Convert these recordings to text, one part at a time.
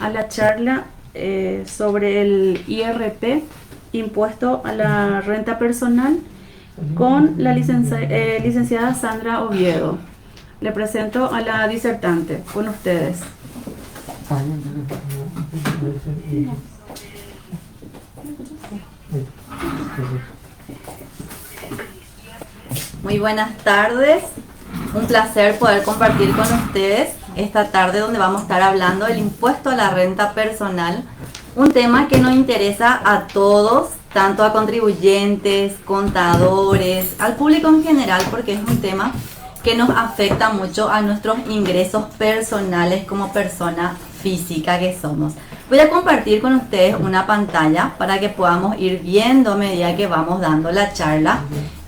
a la charla sobre el IRP, impuesto a la renta personal, con la licenciada Sandra Oviedo. Le presento a la disertante con ustedes. Muy buenas tardes, un placer poder compartir con ustedes esta tarde donde vamos a estar hablando del impuesto a la renta personal, un tema que nos interesa a todos, tanto a contribuyentes, contadores, al público en general, porque es un tema que nos afecta mucho a nuestros ingresos personales como persona física que somos. Voy a compartir con ustedes una pantalla para que podamos ir viendo a medida que vamos dando la charla.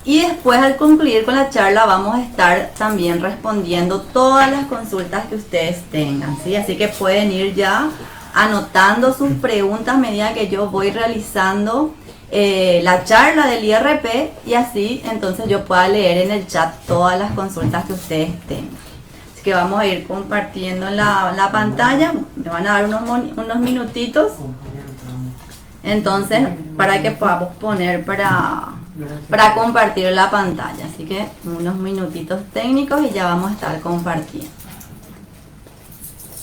Y después, al concluir con la charla, vamos a estar también respondiendo todas las consultas que ustedes tengan, ¿sí? Así que pueden ir ya anotando sus preguntas a medida que yo voy realizando la charla del IRP, y así entonces yo pueda leer en el chat todas las consultas que ustedes tengan. Así que vamos a ir compartiendo la pantalla. Me van a dar unos minutitos entonces para que podamos poner para compartir la pantalla. Así que unos minutitos técnicos y ya vamos a estar compartiendo.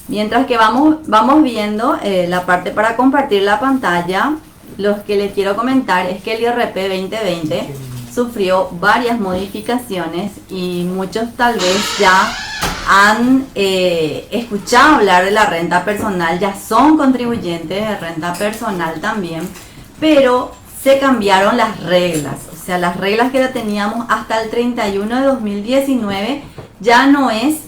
Mientras que vamos viendo la parte para compartir la pantalla, lo que les quiero comentar es que el IRP 2020 sufrió varias modificaciones y muchos tal vez ya han escuchado hablar de la renta personal, ya son contribuyentes de renta personal también, pero se cambiaron las reglas. O sea, las reglas que teníamos hasta el 31 de 2019 ya no es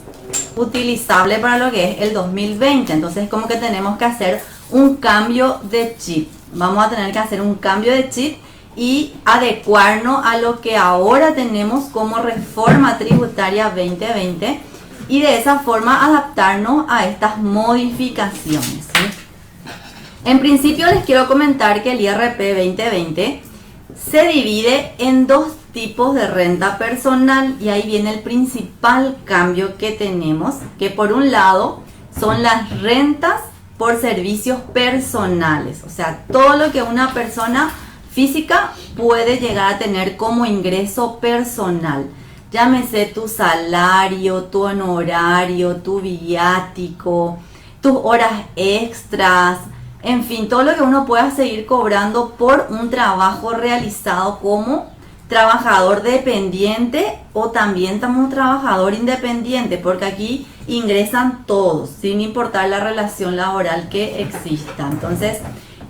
utilizable para lo que es el 2020. Entonces como que tenemos que hacer un cambio de chip. Vamos a tener que hacer un cambio de chip y adecuarnos a lo que ahora tenemos como reforma tributaria 2020 y de esa forma adaptarnos a estas modificaciones, ¿sí? En principio les quiero comentar que el IRP 2020 se divide en dos tipos de renta personal, y ahí viene el principal cambio que tenemos, que por un lado son las rentas por servicios personales, o sea, todo lo que una persona física puede llegar a tener como ingreso personal. Llámese tu salario, tu honorario, tu viático, tus horas extras, en fin, todo lo que uno pueda seguir cobrando por un trabajo realizado como trabajador dependiente o también como trabajador independiente, porque aquí ingresan todos, sin importar la relación laboral que exista. Entonces,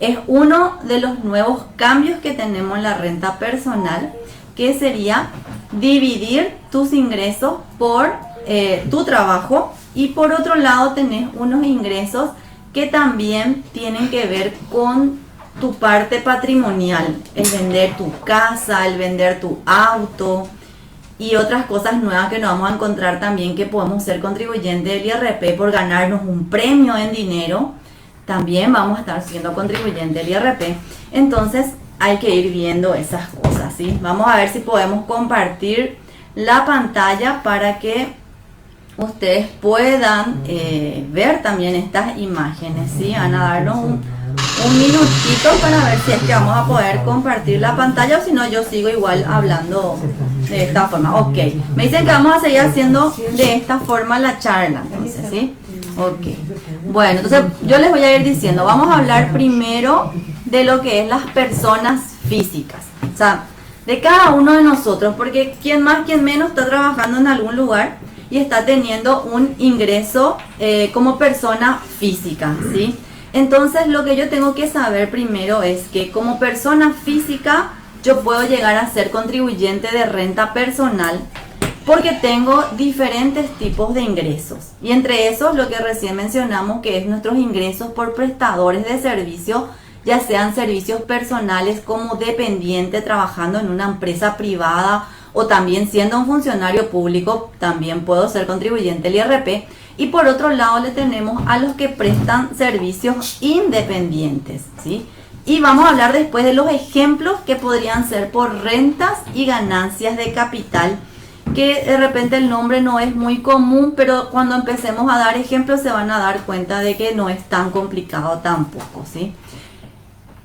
es uno de los nuevos cambios que tenemos en la renta personal, que sería dividir tus ingresos por tu trabajo, y por otro lado tenés unos ingresos que también tienen que ver con tu parte patrimonial, el vender tu casa, el vender tu auto y otras cosas nuevas que nos vamos a encontrar también, que podemos ser contribuyentes del IRP por ganarnos un premio en dinero. También vamos a estar siendo contribuyentes del IRP. Entonces hay que ir viendo esas cosas, ¿sí? Vamos a ver si podemos compartir la pantalla para que ustedes puedan ver también estas imágenes, ¿sí? Van a darnos un minutito para ver si es que vamos a poder compartir la pantalla, o si no yo sigo igual hablando de esta forma. Ok, me dicen que vamos a seguir haciendo de esta forma la charla, entonces, ¿sí? Ok, bueno, entonces yo les voy a ir diciendo, vamos a hablar primero de lo que es las personas físicas, o sea, de cada uno de nosotros, porque quien más, quien menos está trabajando en algún lugar y está teniendo un ingreso como persona física, ¿sí? Entonces lo que yo tengo que saber primero es que como persona física yo puedo llegar a ser contribuyente de renta personal porque tengo diferentes tipos de ingresos, y entre esos lo que recién mencionamos, que es nuestros ingresos por prestadores de servicios, ya sean servicios personales como dependiente trabajando en una empresa privada o también siendo un funcionario público, también puedo ser contribuyente del IRP. Y por otro lado le tenemos a los que prestan servicios independientes, ¿sí? Y vamos a hablar después de los ejemplos que podrían ser por rentas y ganancias de capital que de repente el nombre no es muy común, pero cuando empecemos a dar ejemplos se van a dar cuenta de que no es tan complicado tampoco, ¿sí?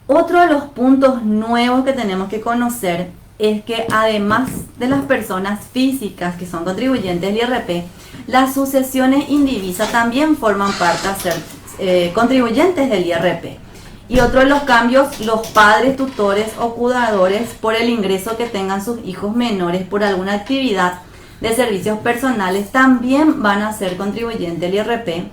Otro de los puntos nuevos que tenemos que conocer es que además de las personas físicas que son contribuyentes del IRP, las sucesiones indivisas también forman parte de ser contribuyentes del IRP. Y otro de los cambios, los padres, tutores o cuidadores por el ingreso que tengan sus hijos menores por alguna actividad de servicios personales también van a ser contribuyentes del IRP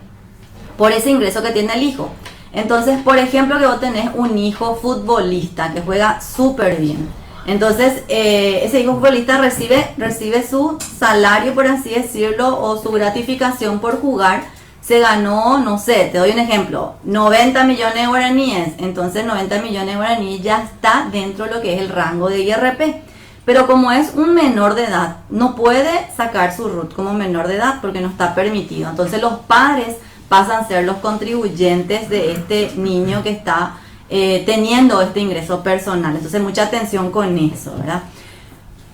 por ese ingreso que tiene el hijo. Entonces, por ejemplo, que vos tenés un hijo futbolista que juega súper bien. Entonces, ese hijo futbolista recibe su salario, por así decirlo, o su gratificación por jugar. Se ganó, no sé, te doy un ejemplo, 90 millones de guaraníes. Entonces, 90 millones de guaraníes ya está dentro de lo que es el rango de IRP. Pero como es un menor de edad, no puede sacar su RUT como menor de edad porque no está permitido. Entonces, los padres pasan a ser los contribuyentes de este niño que está teniendo este ingreso personal. Entonces, mucha atención con eso, ¿verdad?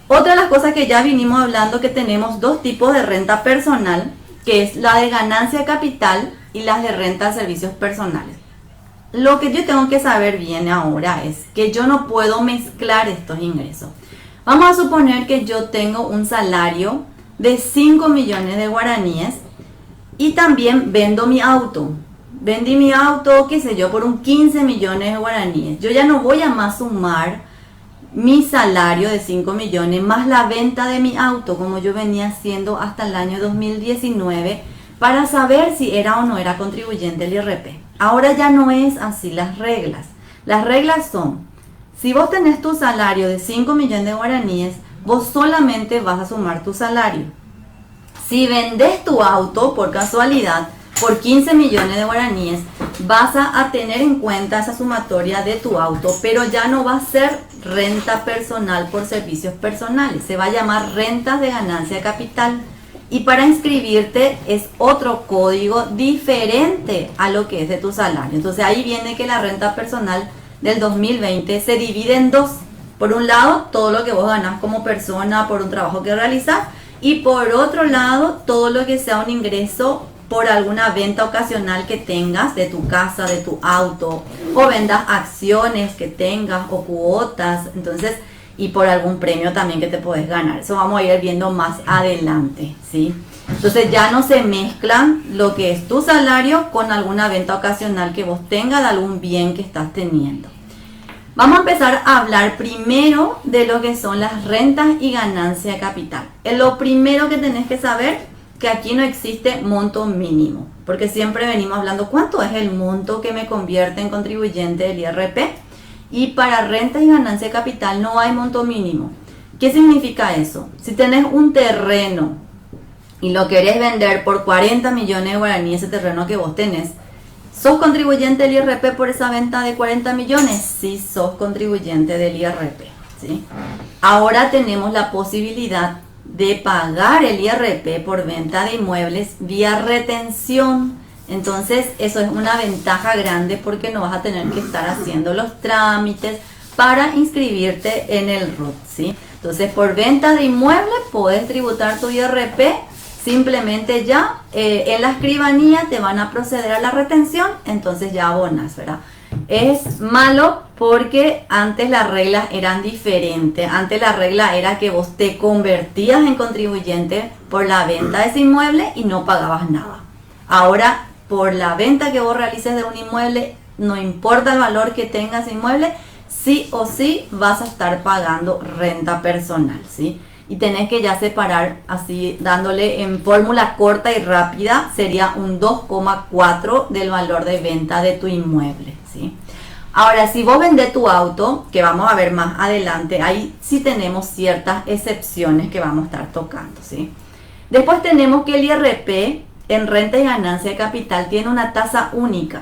Otra de las cosas que ya vinimos hablando, que tenemos dos tipos de renta personal, que es la de ganancia de capital y las de renta de servicios personales. Lo que yo tengo que saber bien ahora es que yo no puedo mezclar estos ingresos. Vamos a suponer que yo tengo un salario de 5 millones de guaraníes y también vendo mi auto. Vendí mi auto, qué sé yo, por un 15 millones de guaraníes. Yo ya no voy a más sumar mi salario de 5 millones más la venta de mi auto, como yo venía haciendo hasta el año 2019, para saber si era o no era contribuyente del IRP. Ahora ya no es así las reglas. Las reglas son, si vos tenés tu salario de 5 millones de guaraníes, vos solamente vas a sumar tu salario. Si vendes tu auto por casualidad, por 15 millones de guaraníes, vas a tener en cuenta esa sumatoria de tu auto, pero ya no va a ser renta personal por servicios personales, se va a llamar rentas de ganancia de capital. Y para inscribirte es otro código diferente a lo que es de tu salario. Entonces ahí viene que la renta personal del 2020 se divide en dos. Por un lado, todo lo que vos ganás como persona por un trabajo que realizás, y por otro lado, todo lo que sea un ingreso por alguna venta ocasional que tengas de tu casa, de tu auto, o vendas acciones que tengas o cuotas, entonces, y por algún premio también que te puedes ganar. Eso vamos a ir viendo más adelante, ¿sí? Entonces ya no se mezclan lo que es tu salario con alguna venta ocasional que vos tengas de algún bien que estás teniendo. Vamos a empezar a hablar primero de lo que son las rentas y ganancia de capital. Lo primero que tenés que saber, que aquí no existe monto mínimo, porque siempre venimos hablando cuánto es el monto que me convierte en contribuyente del IRP, y para renta y ganancia de capital no hay monto mínimo. ¿Qué significa eso? Si tenés un terreno y lo querés vender por 40 millones de guaraníes, ese terreno que vos tenés, ¿sos contribuyente del IRP por esa venta de 40 millones? Sí, sos contribuyente del IRP, ¿sí? Ahora tenemos la posibilidad de pagar el IRP por venta de inmuebles vía retención. Entonces eso es una ventaja grande porque no vas a tener que estar haciendo los trámites para inscribirte en el RUT, ¿sí? Entonces por venta de inmuebles puedes tributar tu IRP. Simplemente ya en la escribanía te van a proceder a la retención, entonces ya abonas, ¿verdad? Es malo porque antes las reglas eran diferentes. Antes la regla era que vos te convertías en contribuyente por la venta de ese inmueble y no pagabas nada. Ahora, por la venta que vos realices de un inmueble, no importa el valor que tenga ese inmueble, sí o sí vas a estar pagando renta personal, ¿sí? Y tenés que ya separar, así dándole en fórmula corta y rápida, sería un 2,4 del valor de venta de tu inmueble, ¿sí? Ahora, si vos vendés tu auto, que vamos a ver más adelante, ahí sí tenemos ciertas excepciones que vamos a estar tocando, ¿sí? Después tenemos que el IRP en renta y ganancia de capital tiene una tasa única,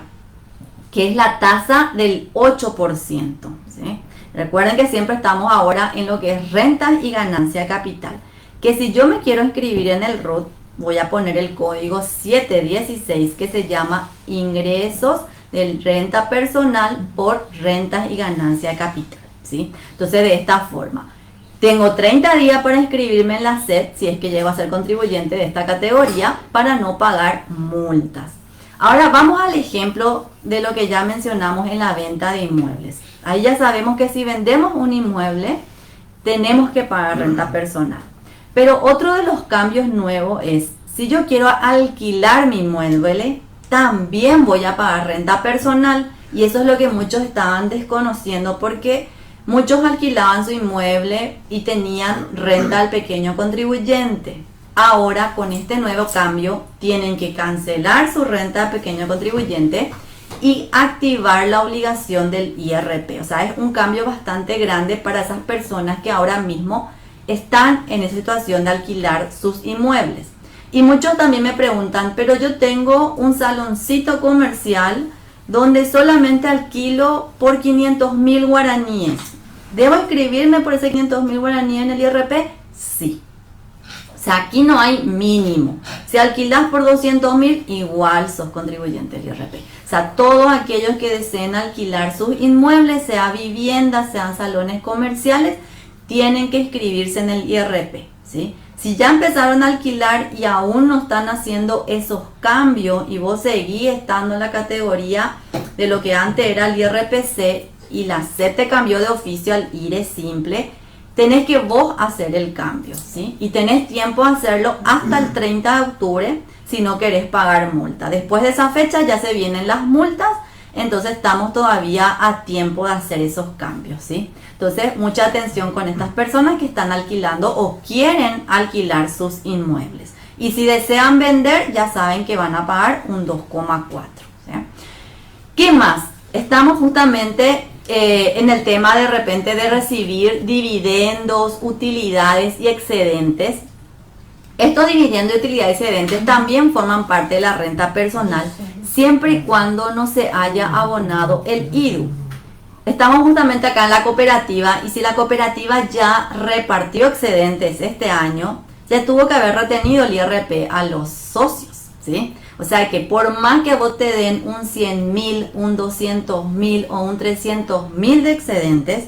que es la tasa del 8%, ¿sí? Recuerden que siempre estamos ahora en lo que es rentas y ganancia de capital. Que si yo me quiero inscribir en el RUT, voy a poner el código 716 que se llama ingresos de renta personal por rentas y ganancia de capital, ¿sí? Entonces de esta forma, Tengo 30 días para inscribirme en la SED si es que llego a ser contribuyente de esta categoría para no pagar multas. Ahora vamos al ejemplo de lo que ya mencionamos en la venta de inmuebles. Ahí ya sabemos que si vendemos un inmueble tenemos que pagar renta personal. Pero otro de los cambios nuevos es, si yo quiero alquilar mi inmueble, también voy a pagar renta personal. Y eso es lo que muchos estaban desconociendo porque muchos alquilaban su inmueble y tenían renta al pequeño contribuyente. Ahora con este nuevo cambio tienen que cancelar su renta al pequeño contribuyente y activar la obligación del IRP. O sea, es un cambio bastante grande para esas personas que ahora mismo están en esa situación de alquilar sus inmuebles. Y muchos también me preguntan, pero yo tengo un saloncito comercial donde solamente alquilo por 500.000 guaraníes. ¿Debo inscribirme por ese 500.000 guaraníes en el IRP? Sí. O sea, aquí no hay mínimo. Si alquilas por 200.000, igual sos contribuyente del IRP. O sea, todos aquellos que deseen alquilar sus inmuebles, sea viviendas, sean salones comerciales, tienen que inscribirse en el IRP, ¿sí? Si ya empezaron a alquilar y aún no están haciendo esos cambios y vos seguís estando en la categoría de lo que antes era el IRPC y la SED te cambió de oficio al IRE simple, tenés que vos hacer el cambio, ¿sí? Y tenés tiempo de hacerlo hasta el 30 de octubre si no querés pagar multa. Después de esa fecha ya se vienen las multas, entonces estamos todavía a tiempo de hacer esos cambios, ¿sí? Entonces, mucha atención con estas personas que están alquilando o quieren alquilar sus inmuebles. Y si desean vender, ya saben que van a pagar un 2,4. ¿Sí? ¿Qué más? Estamos justamente en el tema de repente de recibir dividendos, utilidades y excedentes. Estos dividendos y utilidades y excedentes también forman parte de la renta personal, siempre y cuando no se haya abonado el IRU. Estamos justamente acá en la cooperativa y si la cooperativa ya repartió excedentes este año, ya tuvo que haber retenido el IRP a los socios, ¿sí? O sea que por más que vos te den un 100.000, un 200.000 o un 300.000 de excedentes,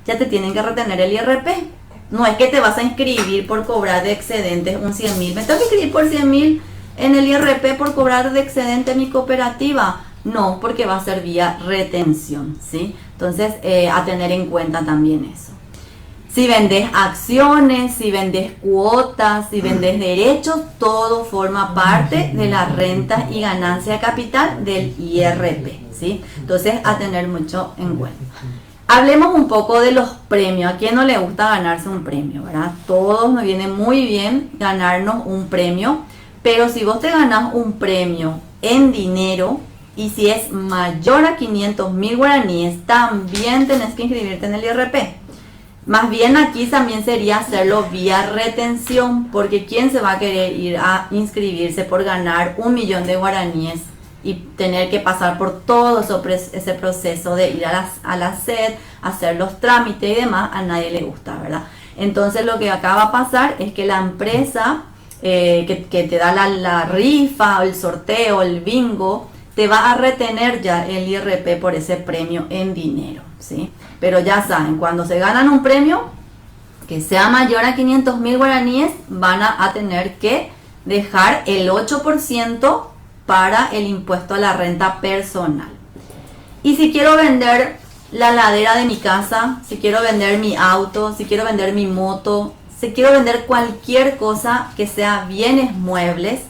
ya te tienen que retener el IRP. No es que te vas a inscribir por cobrar de excedentes un 100.000. Me tengo que inscribir por 100.000 en el IRP por cobrar de excedente mi cooperativa. No, porque va a ser vía retención, ¿sí? Entonces, a tener en cuenta también eso. Si vendes acciones, si vendes cuotas, si vendes derechos, todo forma parte de la renta y ganancia de capital del IRP, ¿sí? Entonces, a tener mucho en cuenta. Hablemos un poco de los premios. ¿A quién no le gusta ganarse un premio, verdad? Todos nos viene muy bien ganarnos un premio, pero si vos te ganás un premio en dinero, y si es mayor a 500.000 guaraníes, también tenés que inscribirte en el IRP. Más bien aquí también sería hacerlo vía retención, porque ¿quién se va a querer ir a inscribirse por ganar 1.000.000 de guaraníes y tener que pasar por todo ese proceso de ir a la SED, hacer los trámites y demás? A nadie le gusta, ¿verdad? Entonces lo que acá va a pasar es que la empresa que te da la rifa, el sorteo, el bingo, te va a retener ya el IRP por ese premio en dinero, ¿sí? Pero ya saben, cuando se ganan un premio que sea mayor a 500.000 guaraníes, van a tener que dejar el 8% para el impuesto a la renta personal. Y si quiero vender la ladera de mi casa, si quiero vender mi auto, si quiero vender mi moto, si quiero vender cualquier cosa que sea bienes muebles,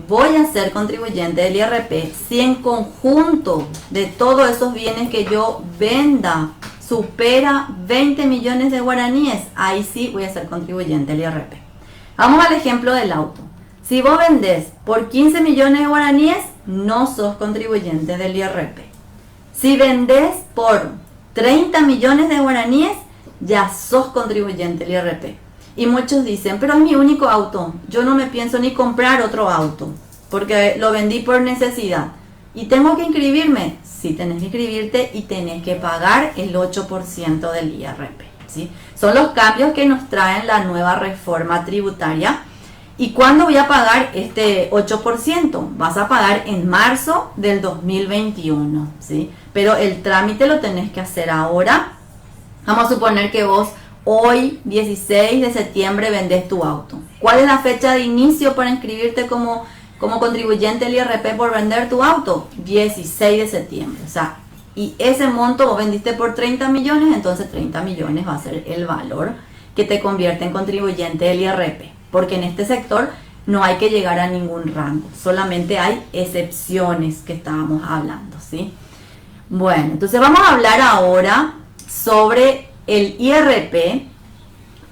voy a ser contribuyente del IRP si en conjunto de todos esos bienes que yo venda supera 20 millones de guaraníes. Ahí sí voy a ser contribuyente del IRP. Vamos al ejemplo del auto. Si vos vendés por 15 millones de guaraníes, no sos contribuyente del IRP. Si vendés por 30 millones de guaraníes, ya sos contribuyente del IRP. Y muchos dicen, pero es mi único auto, yo no me pienso ni comprar otro auto, porque lo vendí por necesidad. ¿Y tengo que inscribirme? Sí, tenés que inscribirte y tenés que pagar el 8% del IRP, ¿sí? Son los cambios que nos traen la nueva reforma tributaria. ¿Y cuándo voy a pagar este 8%? Vas a pagar en marzo del 2021, ¿sí? Pero el trámite lo tenés que hacer ahora. Vamos a suponer que vos hoy, 16 de septiembre, vendes tu auto. ¿Cuál es la fecha de inicio para inscribirte como contribuyente del IRP por vender tu auto? 16 de septiembre. O sea, y ese monto vos vendiste por 30 millones, entonces 30 millones va a ser el valor que te convierte en contribuyente del IRP. Porque en este sector no hay que llegar a ningún rango, solamente hay excepciones que estábamos hablando, ¿sí? Bueno, entonces vamos a hablar ahora sobre el IRP,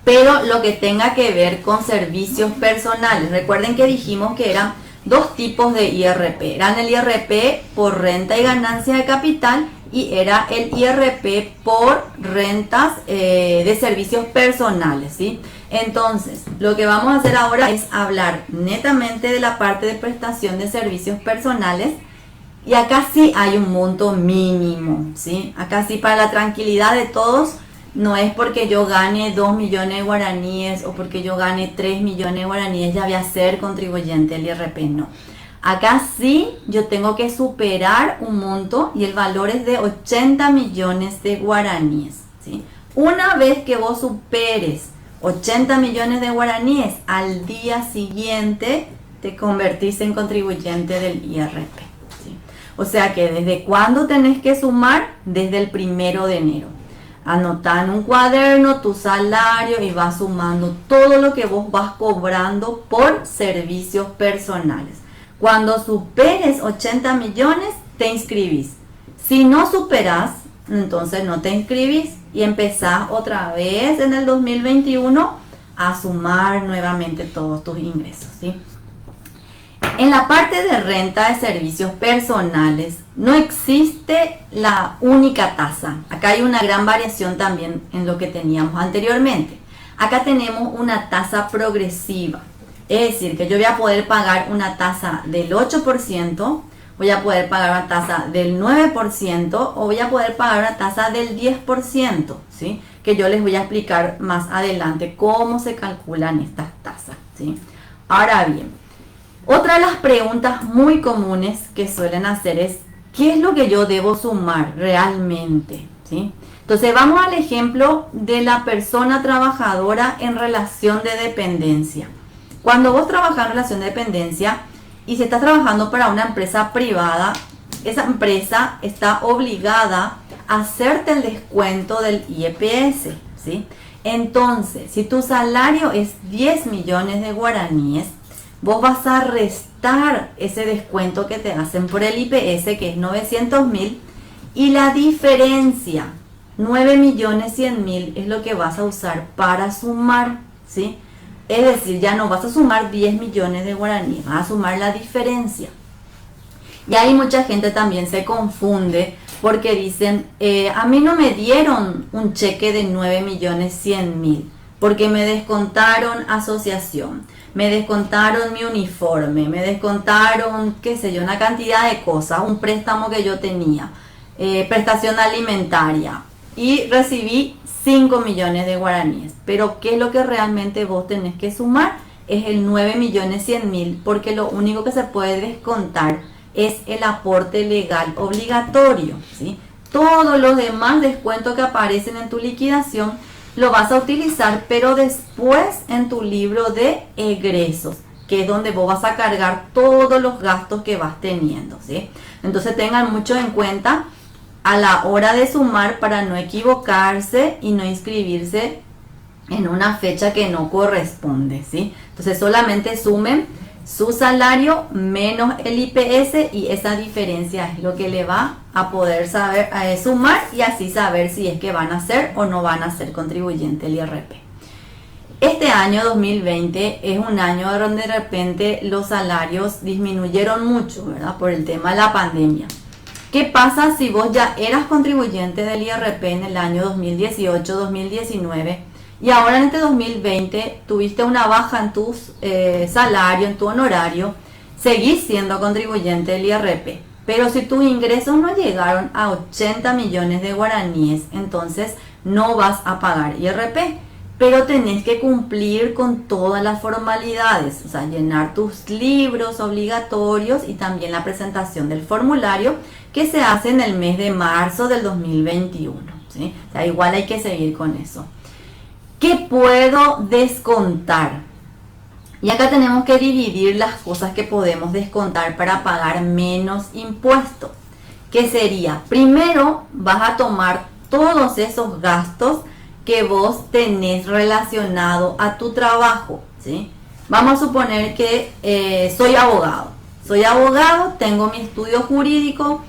pero lo que tenga que ver con servicios personales. Recuerden que dijimos que eran dos tipos de IRP. Eran el IRP por renta y ganancia de capital y era el IRP por rentas de servicios personales, ¿sí? Entonces, lo que vamos a hacer ahora es hablar netamente de la parte de prestación de servicios personales. Y acá sí hay un monto mínimo, ¿sí? Acá sí, para la tranquilidad de todos, no es porque yo gane 2 millones de guaraníes o porque yo gane 3 millones de guaraníes ya voy a ser contribuyente del IRP, no. Acá sí yo tengo que superar un monto y el valor es de 80 millones de guaraníes, ¿sí? Una vez que vos superes 80 millones de guaraníes, al día siguiente te convertís en contribuyente del IRP. O sea que desde cuándo tenés que sumar, desde el 1 de enero. Anotá en un cuaderno tu salario y vas sumando todo lo que vos vas cobrando por servicios personales. Cuando superes 80 millones, te inscribís. Si no superás, entonces no te inscribís y empezás otra vez en el 2021 a sumar nuevamente todos tus ingresos, ¿sí? En la parte de renta de servicios personales no existe la única tasa. Acá hay una gran variación también en lo que teníamos anteriormente. Acá tenemos una tasa progresiva. Es decir, que yo voy a poder pagar una tasa del 8%, voy a poder pagar una tasa del 9% o voy a poder pagar una tasa del 10%, ¿sí? Que yo les voy a explicar más adelante cómo se calculan estas tasas, ¿sí? Ahora bien, otra de las preguntas muy comunes que suelen hacer es, ¿qué es lo que yo debo sumar realmente? ¿Sí? Entonces vamos al ejemplo de la persona trabajadora en relación de dependencia. Cuando vos trabajas en relación de dependencia y si estás trabajando para una empresa privada, esa empresa está obligada a hacerte el descuento del IEPS, ¿sí? Entonces, si tu salario es 10 millones de guaraníes, vos vas a restar ese descuento que te hacen por el IPS, que es 900.000, y la diferencia, 9.100.000, es lo que vas a usar para sumar, ¿sí? Es decir, ya no vas a sumar 10 millones de guaraníes, vas a sumar la diferencia. Y ahí mucha gente también se confunde porque dicen, a mí no me dieron un cheque de 9.100.000 porque me descontaron asociación, me descontaron mi uniforme, me descontaron, qué sé yo, una cantidad de cosas, un préstamo que yo tenía, prestación alimentaria y recibí 5 millones de guaraníes. Pero ¿qué es lo que realmente vos tenés que sumar? Es el 9.100.000 porque lo único que se puede descontar es el aporte legal obligatorio, ¿sí? Todos los demás descuentos que aparecen en tu liquidación lo vas a utilizar, pero después en tu libro de egresos, que es donde vos vas a cargar todos los gastos que vas teniendo, ¿sí? Entonces tengan mucho en cuenta a la hora de sumar para no equivocarse y no inscribirse en una fecha que no corresponde, ¿sí? Entonces solamente sumen su salario menos el IPS y esa diferencia es lo que le va a poder saber sumar y así saber si es que van a ser o no van a ser contribuyente del IRP. Este año 2020 es un año donde de repente los salarios disminuyeron mucho, ¿verdad? Por el tema de la pandemia. ¿Qué pasa si vos ya eras contribuyente del IRP en el año 2018-2019 y ahora en este 2020 tuviste una baja en tu salario, en tu honorario? Seguís siendo contribuyente del IRP, pero si tus ingresos no llegaron a 80 millones de guaraníes, entonces no vas a pagar IRP, pero tenés que cumplir con todas las formalidades, o sea, llenar tus libros obligatorios y también la presentación del formulario que se hace en el mes de marzo del 2021, ¿sí? O sea, igual hay que seguir con eso. ¿Qué puedo descontar? Y acá tenemos que dividir las cosas que podemos descontar para pagar menos impuestos. ¿Qué sería? Primero vas a tomar todos esos gastos que vos tenés relacionado a tu trabajo, ¿sí? Vamos a suponer que soy abogado. Soy abogado, tengo mi estudio jurídico,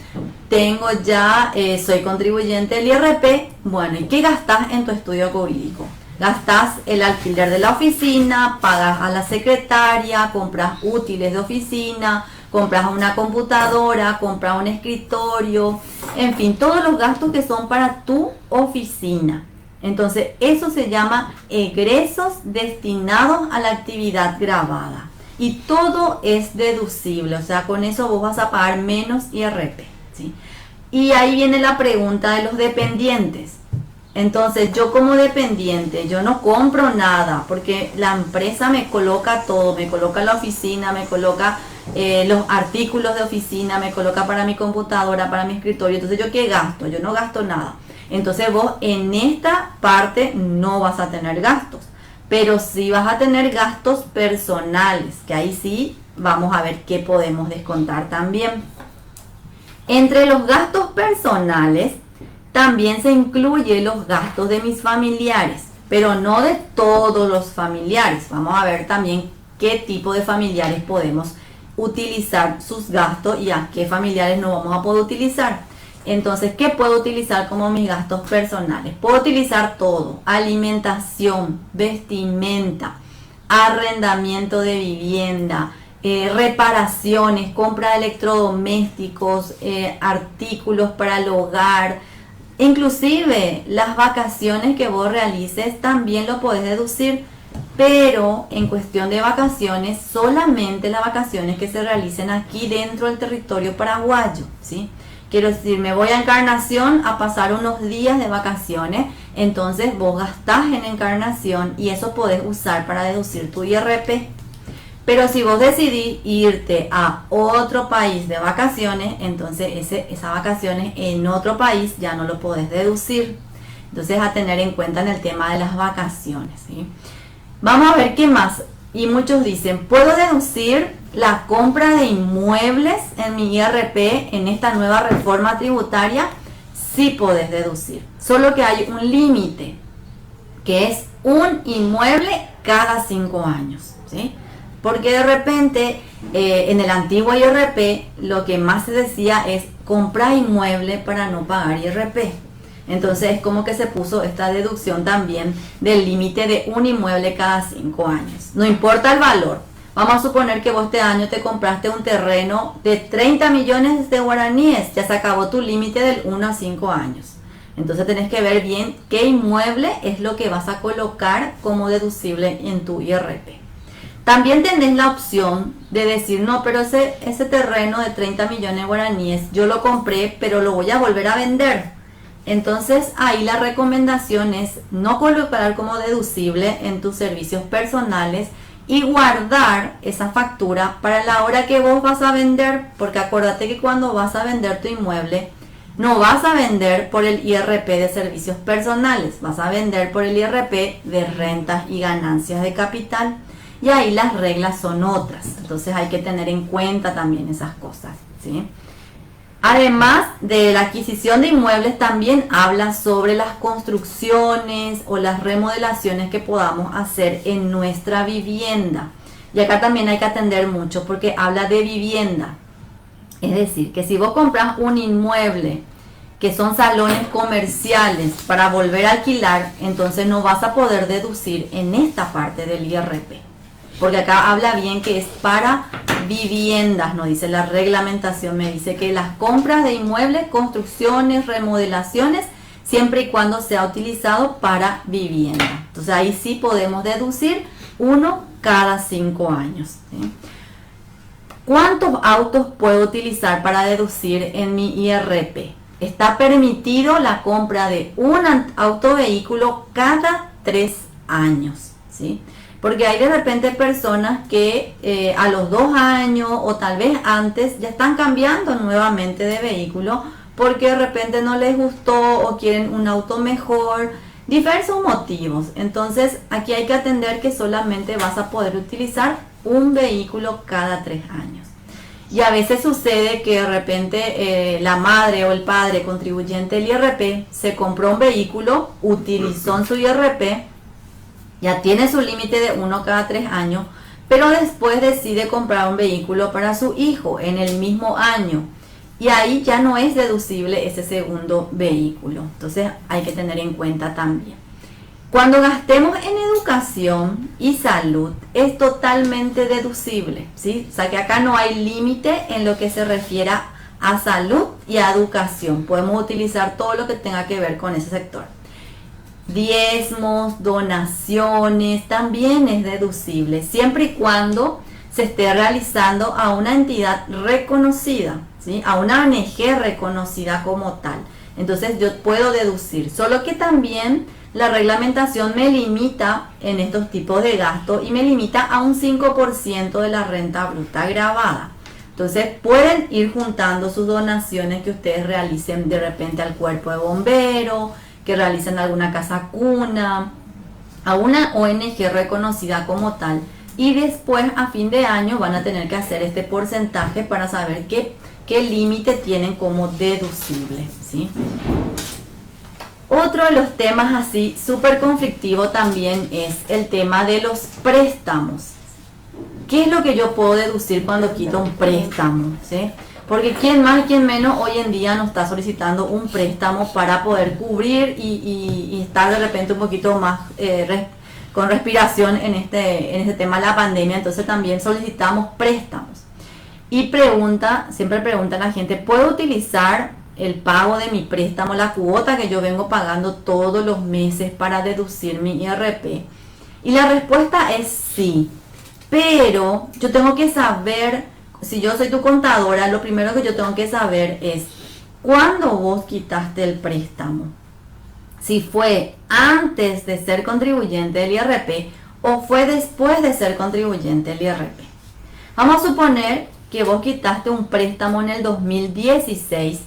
tengo ya, soy contribuyente del IRP. Bueno, ¿y qué gastas en tu estudio jurídico? Gastas el alquiler de la oficina, pagas a la secretaria, compras útiles de oficina, compras una computadora, compras un escritorio, en fin, todos los gastos que son para tu oficina. Entonces, eso se llama egresos destinados a la actividad gravada. Y todo es deducible, o sea, con eso vos vas a pagar menos IRP, ¿sí? Y ahí viene la pregunta de los dependientes. Entonces, yo como dependiente, yo no compro nada, porque la empresa me coloca todo, me coloca la oficina, me coloca los artículos de oficina, me coloca para mi computadora, para mi escritorio. Entonces, ¿yo qué gasto? Yo no gasto nada. Entonces, vos en esta parte no vas a tener gastos, pero sí vas a tener gastos personales, que ahí sí vamos a ver qué podemos descontar también. Entre los gastos personales también se incluye los gastos de mis familiares, pero no de todos los familiares. Vamos a ver también qué tipo de familiares podemos utilizar sus gastos y a qué familiares no vamos a poder utilizar. Entonces, ¿qué puedo utilizar como mis gastos personales? Puedo utilizar todo: alimentación, vestimenta, arrendamiento de vivienda, reparaciones, compra de electrodomésticos, artículos para el hogar. Inclusive las vacaciones que vos realices también lo podés deducir, pero en cuestión de vacaciones, solamente las vacaciones que se realicen aquí dentro del territorio paraguayo, ¿sí? Quiero decir, me voy a Encarnación a pasar unos días de vacaciones, entonces vos gastás en Encarnación y eso podés usar para deducir tu IRP. Pero si vos decidís irte a otro país de vacaciones, entonces esas vacaciones en otro país ya no lo podés deducir. Entonces, a tener en cuenta en el tema de las vacaciones, ¿sí? Vamos a ver qué más. Y muchos dicen, ¿puedo deducir la compra de inmuebles en mi IRP en esta nueva reforma tributaria? Sí podés deducir, solo que hay un límite, que es un inmueble cada 5 años, ¿sí? Porque de repente en el antiguo IRP lo que más se decía es comprar inmueble para no pagar IRP. Entonces es como que se puso esta deducción también del límite de un inmueble cada 5 años. No importa el valor. Vamos a suponer que vos este año te compraste un terreno de 30 millones de guaraníes. Ya se acabó tu límite del 1 a 5 años. Entonces tenés que ver bien qué inmueble es lo que vas a colocar como deducible en tu IRP. También tenés la opción de decir, no, pero ese terreno de 30 millones de guaraníes yo lo compré, pero lo voy a volver a vender. Entonces ahí la recomendación es no colocar como deducible en tus servicios personales y guardar esa factura para la hora que vos vas a vender, porque acuérdate que cuando vas a vender tu inmueble no vas a vender por el IRP de servicios personales, vas a vender por el IRP de rentas y ganancias de capital. Y ahí las reglas son otras, entonces hay que tener en cuenta también esas cosas, ¿sí? Además de la adquisición de inmuebles, también habla sobre las construcciones o las remodelaciones que podamos hacer en nuestra vivienda. Y acá también hay que atender mucho porque habla de vivienda. Es decir, que si vos compras un inmueble que son salones comerciales para volver a alquilar, entonces no vas a poder deducir en esta parte del IRP. Porque acá habla bien que es para viviendas, no dice la reglamentación, me dice que las compras de inmuebles, construcciones, remodelaciones, siempre y cuando sea utilizado para vivienda. Entonces ahí sí podemos deducir uno cada 5 años, ¿sí? ¿Cuántos autos puedo utilizar para deducir en mi IRP? Está permitido la compra de un autovehículo cada 3 años, ¿sí? Porque hay de repente personas que a los 2 años o tal vez antes ya están cambiando nuevamente de vehículo porque de repente no les gustó o quieren un auto mejor. Diversos motivos. Entonces aquí hay que atender que solamente vas a poder utilizar un vehículo cada 3 años. Y a veces sucede que de repente la madre o el padre contribuyente del IRP se compró un vehículo, utilizó en su IRP, ya tiene su límite de 1 cada 3 años, pero después decide comprar un vehículo para su hijo en el mismo año. Y ahí ya no es deducible ese segundo vehículo. Entonces hay que tener en cuenta también. Cuando gastemos en educación y salud es totalmente deducible, ¿sí? O sea que acá no hay límite en lo que se refiere a salud y a educación. Podemos utilizar todo lo que tenga que ver con ese sector. Diezmos, donaciones, también es deducible, siempre y cuando se esté realizando a una entidad reconocida, ¿sí? A una ONG reconocida como tal. Entonces yo puedo deducir, solo que también la reglamentación me limita en estos tipos de gastos y me limita a un 5% de la renta bruta gravada. Entonces pueden ir juntando sus donaciones que ustedes realicen de repente al cuerpo de bomberos, que realicen alguna casa cuna, a una ONG reconocida como tal, y después a fin de año van a tener que hacer este porcentaje para saber qué límite tienen como deducible, ¿sí? Otro de los temas así súper conflictivo también es el tema de los préstamos. ¿Qué es lo que yo puedo deducir cuando quito un préstamo? ¿Sí? Porque quién más, quién menos hoy en día nos está solicitando un préstamo para poder cubrir y estar de repente un poquito más con respiración en este tema de la pandemia. Entonces también solicitamos préstamos. Y siempre pregunta la gente, ¿puedo utilizar el pago de mi préstamo, la cuota que yo vengo pagando todos los meses para deducir mi IRP? Y la respuesta es sí, pero yo tengo que saber, si yo soy tu contadora, lo primero que yo tengo que saber es cuándo vos quitaste el préstamo. Si fue antes de ser contribuyente del IRP o fue después de ser contribuyente del IRP. Vamos a suponer que vos quitaste un préstamo en el 2016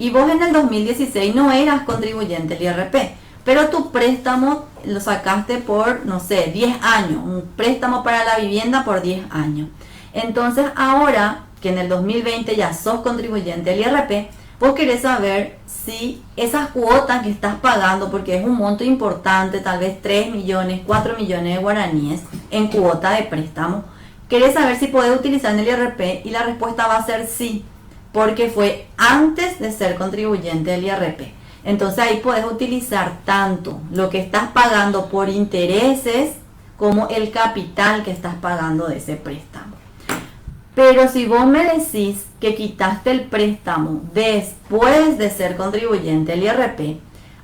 y vos en el 2016 no eras contribuyente del IRP, pero tu préstamo lo sacaste por, no sé, 10 años, un préstamo para la vivienda por 10 años. Entonces ahora que en el 2020 ya sos contribuyente del IRP, vos querés saber si esas cuotas que estás pagando, porque es un monto importante, tal vez 3 millones, 4 millones de guaraníes en cuota de préstamo, querés saber si podés utilizar en el IRP y la respuesta va a ser sí, porque fue antes de ser contribuyente del IRP. Entonces ahí puedes utilizar tanto lo que estás pagando por intereses como el capital que estás pagando de ese préstamo. Pero si vos me decís que quitaste el préstamo después de ser contribuyente del IRP,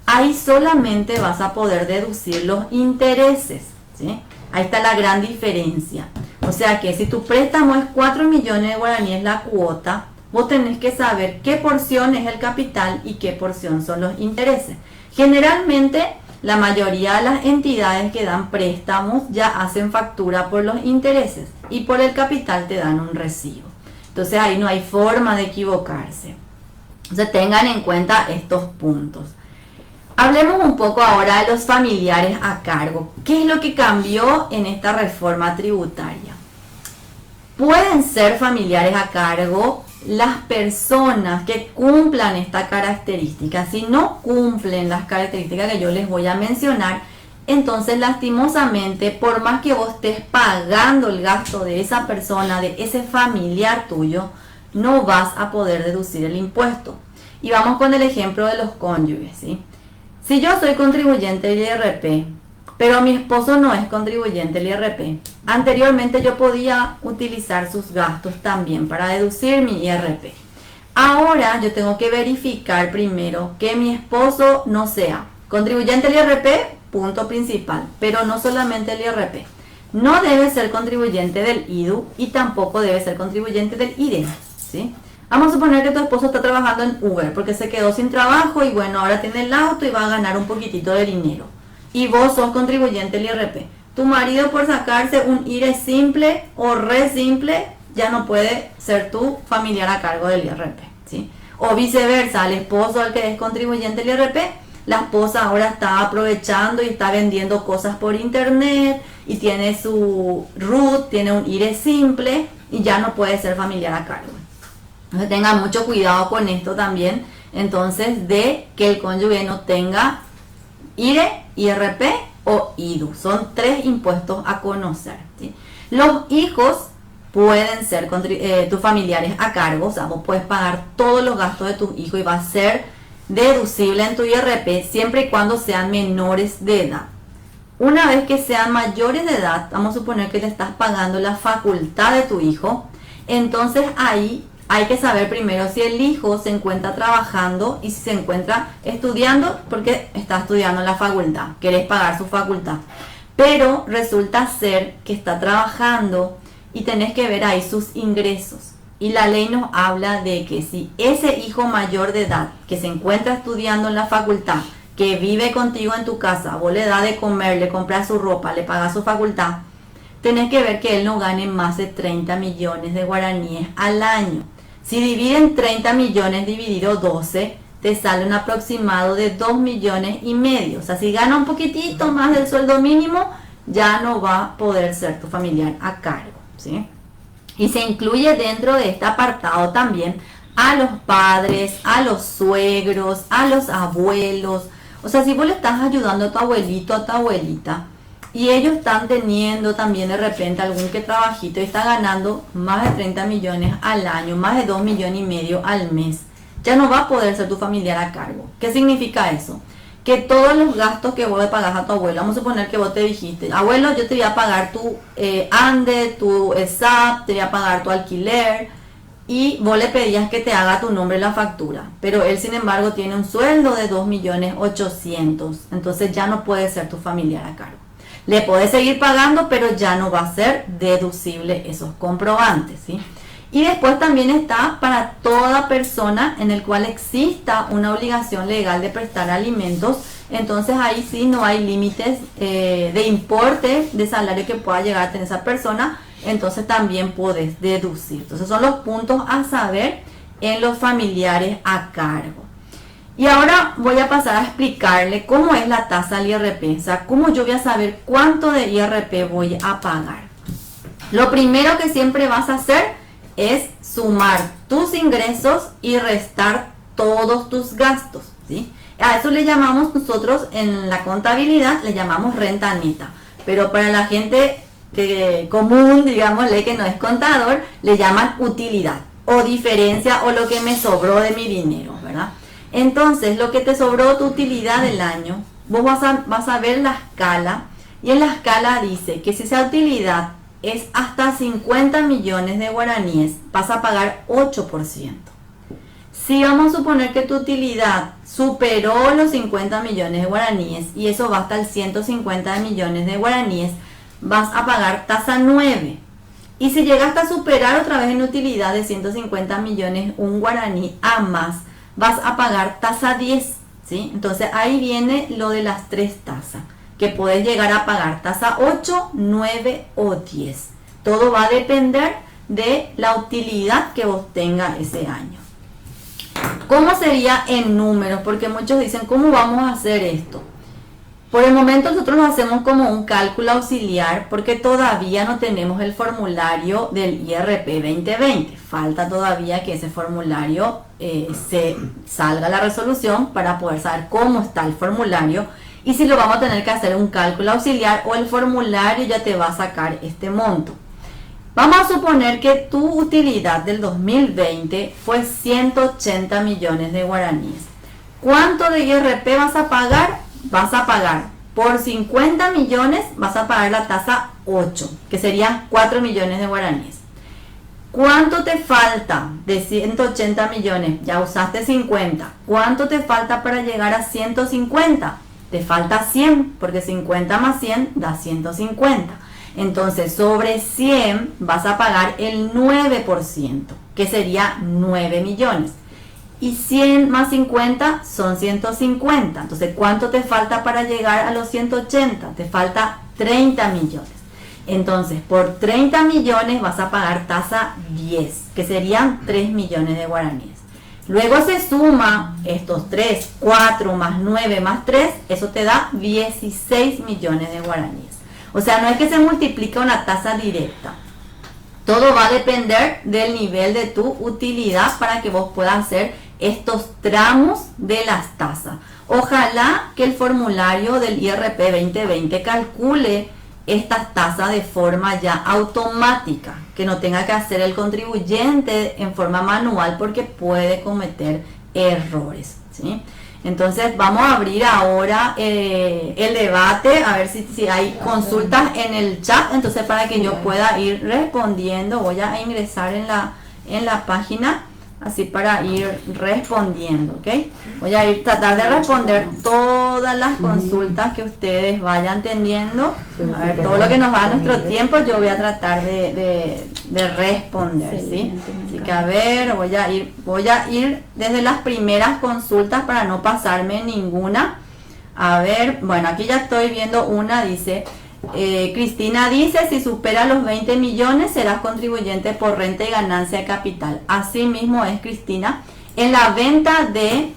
ahí solamente vas a poder deducir los intereses, ¿sí? Ahí está la gran diferencia. O sea que si tu préstamo es 4 millones de guaraníes la cuota, vos tenés que saber qué porción es el capital y qué porción son los intereses. Generalmente, la mayoría de las entidades que dan préstamos ya hacen factura por los intereses y por el capital te dan un recibo. Entonces ahí no hay forma de equivocarse. Entonces tengan en cuenta estos puntos. Hablemos un poco ahora de los familiares a cargo. ¿Qué es lo que cambió en esta reforma tributaria? Pueden ser familiares a cargo las personas que cumplan esta característica. Si no cumplen las características que yo les voy a mencionar, entonces lastimosamente, por más que vos estés pagando el gasto de esa persona, de ese familiar tuyo, no vas a poder deducir el impuesto. Y vamos con el ejemplo de los cónyuges, ¿sí? Si yo soy contribuyente del IRP, pero mi esposo no es contribuyente del IRP, anteriormente yo podía utilizar sus gastos también para deducir mi IRP. Ahora yo tengo que verificar primero que mi esposo no sea contribuyente del IRP, punto principal, pero no solamente el IRP. No debe ser contribuyente del IDU y tampoco debe ser contribuyente del IRE, ¿sí? Vamos a suponer que tu esposo está trabajando en Uber porque se quedó sin trabajo y bueno, ahora tiene el auto y va a ganar un poquitito de dinero. Y vos sos contribuyente del IRP. Tu marido, por sacarse un IRE simple o re simple, ya no puede ser tu familiar a cargo del IRP, ¿sí? O viceversa, al esposo al que es contribuyente del IRP, la esposa ahora está aprovechando y está vendiendo cosas por internet y tiene su RUT, tiene un IRE simple y ya no puede ser familiar a cargo. Entonces tengan mucho cuidado con esto también, entonces, de que el cónyuge no tenga IRE, IRP o IDU. Son 3 impuestos a conocer, ¿sí? Los hijos pueden ser tus familiares a cargo, o sea, vos puedes pagar todos los gastos de tus hijos y va a ser deducible en tu IRP siempre y cuando sean menores de edad. Una vez que sean mayores de edad, vamos a suponer que le estás pagando la facultad de tu hijo, entonces ahí hay que saber primero si el hijo se encuentra trabajando y si se encuentra estudiando, porque está estudiando en la facultad, querés pagar su facultad. Pero resulta ser que está trabajando y tenés que ver ahí sus ingresos. Y la ley nos habla de que si ese hijo mayor de edad que se encuentra estudiando en la facultad, que vive contigo en tu casa, vos le das de comer, le compras su ropa, le pagas su facultad, tenés que ver que él no gane más de 30 millones de guaraníes al año. Si dividen 30 millones dividido 12, te sale un aproximado de 2,5 millones. O sea, si gana un poquitito más del sueldo mínimo, ya no va a poder ser tu familiar a cargo, ¿sí? Y se incluye dentro de este apartado también a los padres, a los suegros, a los abuelos. O sea, si vos le estás ayudando a tu abuelito, a tu abuelita, y ellos están teniendo también de repente algún que trabajito y está ganando más de 30 millones al año, más de 2,5 millones al mes, ya no va a poder ser tu familiar a cargo. ¿Qué significa eso? Que todos los gastos que vos le pagas a tu abuelo, vamos a suponer que vos te dijiste, abuelo, yo te voy a pagar tu ANDE, tu SAP, te voy a pagar tu alquiler, y vos le pedías que te haga tu nombre en la factura, pero él sin embargo tiene un sueldo de 2,800,000, entonces ya no puede ser tu familiar a cargo. Le podés seguir pagando, pero ya no va a ser deducible esos comprobantes, ¿sí? Y después también está para toda persona en el cual exista una obligación legal de prestar alimentos. Entonces ahí sí no hay límites de importe de salario que pueda llegar a tener esa persona. Entonces también puedes deducir. Entonces son los puntos a saber en los familiares a cargo. Y ahora voy a pasar a explicarle cómo es la tasa del IRP. O sea, cómo yo voy a saber cuánto de IRP voy a pagar. Lo primero que siempre vas a hacer es sumar tus ingresos y restar todos tus gastos, ¿sí? A eso le llamamos nosotros en la contabilidad, le llamamos renta neta. Pero para la gente común, digámosle que no es contador, le llaman utilidad o diferencia o lo que me sobró de mi dinero, ¿verdad? Entonces, lo que te sobró tu utilidad del año, vos vas a ver la escala, y en la escala dice que si esa utilidad es hasta 50 millones de guaraníes, vas a pagar 8%. Si vamos a suponer que tu utilidad superó los 50 millones de guaraníes y eso va hasta el 150 millones de guaraníes, vas a pagar tasa 9. Y si llegaste a superar otra vez en utilidad de 150 millones un guaraní a más, vas a pagar tasa 10, ¿sí? Entonces ahí viene lo de las 3 tasas, que puedes llegar a pagar tasa 8, 9 o 10. Todo va a depender de la utilidad que vos tengas ese año. ¿Cómo sería en números? Porque muchos dicen, ¿cómo vamos a hacer esto? Por el momento nosotros lo hacemos como un cálculo auxiliar porque todavía no tenemos el formulario del IRP 2020. Falta todavía que ese formulario se salga la resolución para poder saber cómo está el formulario y si lo vamos a tener que hacer un cálculo auxiliar o el formulario ya te va a sacar este monto. Vamos a suponer que tu utilidad del 2020 fue 180 millones de guaraníes. ¿Cuánto de IRP vas a pagar? Vas a pagar por 50 millones, vas a pagar la tasa 8, que serían 4 millones de guaraníes. ¿Cuánto te falta de 180 millones? Ya usaste 50. ¿Cuánto te falta para llegar a 150? Te falta 100, porque 50 más 100 da 150. Entonces, sobre 100 vas a pagar el 9%, que sería 9 millones. Y 100 más 50 son 150. Entonces, ¿cuánto te falta para llegar a los 180? Te falta 30 millones. Entonces, por 30 millones vas a pagar tasa 10, que serían 3 millones de guaraníes. Luego se suma estos 3, 4 más 9 más 3, eso te da 16 millones de guaraníes. O sea, no es que se multiplica una tasa directa. Todo va a depender del nivel de tu utilidad para que vos puedas hacer estos tramos de las tasas. Ojalá que el formulario del IRP 2020 calcule estas tasas de forma ya automática, que no tenga que hacer el contribuyente en forma manual porque puede cometer errores, ¿sí? Entonces vamos a abrir ahora el debate, a ver si hay consultas en el chat, entonces para que yo pueda ir respondiendo, voy a ingresar en la página, así para ir respondiendo, ¿ok? Voy a tratar de responder todas las consultas que ustedes vayan teniendo. A ver, todo lo que nos va a nuestro tiempo, yo voy a tratar de responder, ¿sí? Así que a ver, voy a ir desde las primeras consultas para no pasarme ninguna. A ver, bueno, aquí ya estoy viendo una, dice... Cristina dice, si supera los 20 millones serás contribuyente por renta y ganancia de capital. Así mismo es, Cristina. En la venta de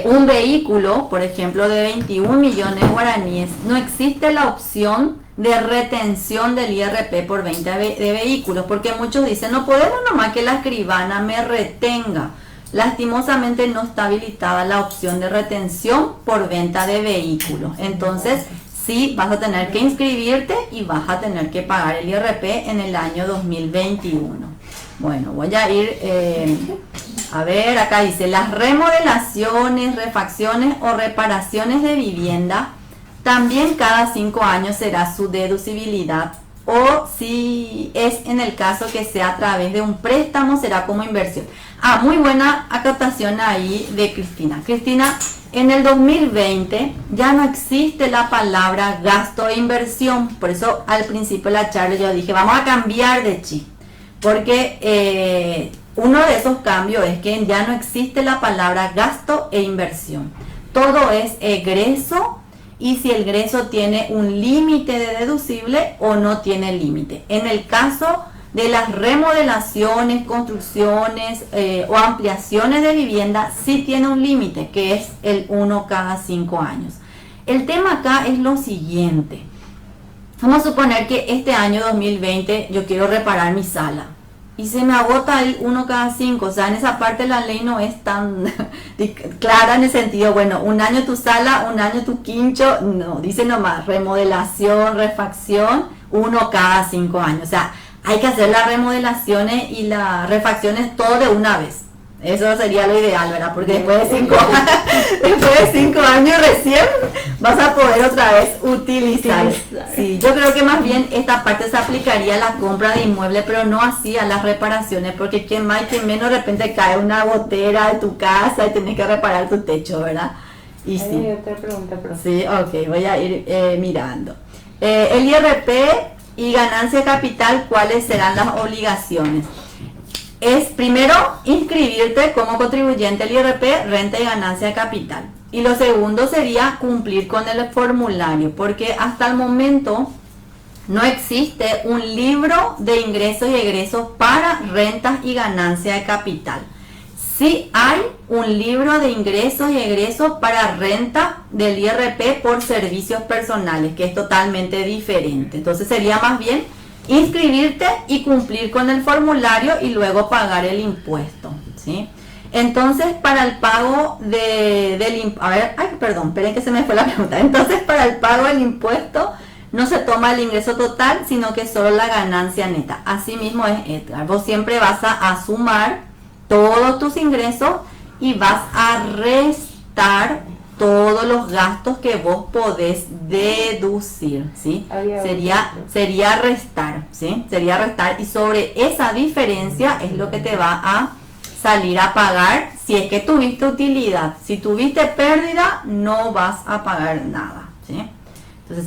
un vehículo, por ejemplo, de 21 millones guaraníes, no existe la opción de retención del IRP por venta de vehículos, porque muchos dicen, no podemos nomás que la escribana me retenga. Lastimosamente no está habilitada la opción de retención por venta de vehículos. Entonces, sí, vas a tener que inscribirte y vas a tener que pagar el IRP en el año 2021. Bueno, voy a ir, a ver, acá dice, las remodelaciones, refacciones o reparaciones de vivienda, también cada 5 años será su deducibilidad, o si es en el caso que sea a través de un préstamo, será como inversión. Muy buena acotación ahí de Cristina. Cristina, en el 2020 ya no existe la palabra gasto e inversión, por eso al principio de la charla yo dije, vamos a cambiar de chip, porque uno de esos cambios es que ya no existe la palabra gasto e inversión. Todo es egreso y si el egreso tiene un límite de deducible o no tiene límite. En el caso de las remodelaciones, construcciones o ampliaciones de vivienda, sí tiene un límite, que es el 1 cada 5 años. El tema acá es lo siguiente. Vamos a suponer que este año 2020 yo quiero reparar mi sala y se me agota el 1 cada 5, o sea, en esa parte la ley no es tan clara en el sentido, bueno, un año tu sala, un año tu quincho, no, dice nomás remodelación, refacción, 1 cada 5 años, o sea, hay que hacer las remodelaciones y las refacciones todo de una vez. Eso sería lo ideal, ¿verdad? Porque después de 5 años recién vas a poder otra vez utilizar. Sí, yo creo que más bien esta parte se aplicaría a la compra de inmuebles, pero no así a las reparaciones, porque quien más y quien menos de repente cae una gotera de tu casa y tenés que reparar tu techo, ¿verdad? Y sí. Hay otra pregunta, profe. Sí, ok, voy a ir mirando. El IRP y ganancia de capital, ¿cuáles serán las obligaciones? Es primero inscribirte como contribuyente al IRP, renta y ganancia de capital. Y lo segundo sería cumplir con el formulario, porque hasta el momento no existe un libro de ingresos y egresos para rentas y ganancia de capital. Sí hay un libro de ingresos y egresos para renta del IRP por servicios personales, que es totalmente diferente. Entonces sería más bien inscribirte y cumplir con el formulario y luego pagar el impuesto, ¿sí? Entonces, para el pago esperen que se me fue la pregunta. Entonces, para el pago del impuesto no se toma el ingreso total, sino que solo la ganancia neta. Así mismo es, Edgar. Vos siempre vas a sumar todos tus ingresos y vas a restar todos los gastos que vos podés deducir, ¿sí? Sería restar, ¿sí? Sería restar, y sobre esa diferencia es lo que te va a salir a pagar si es que tuviste utilidad. Si tuviste pérdida, no vas a pagar nada, ¿sí? Entonces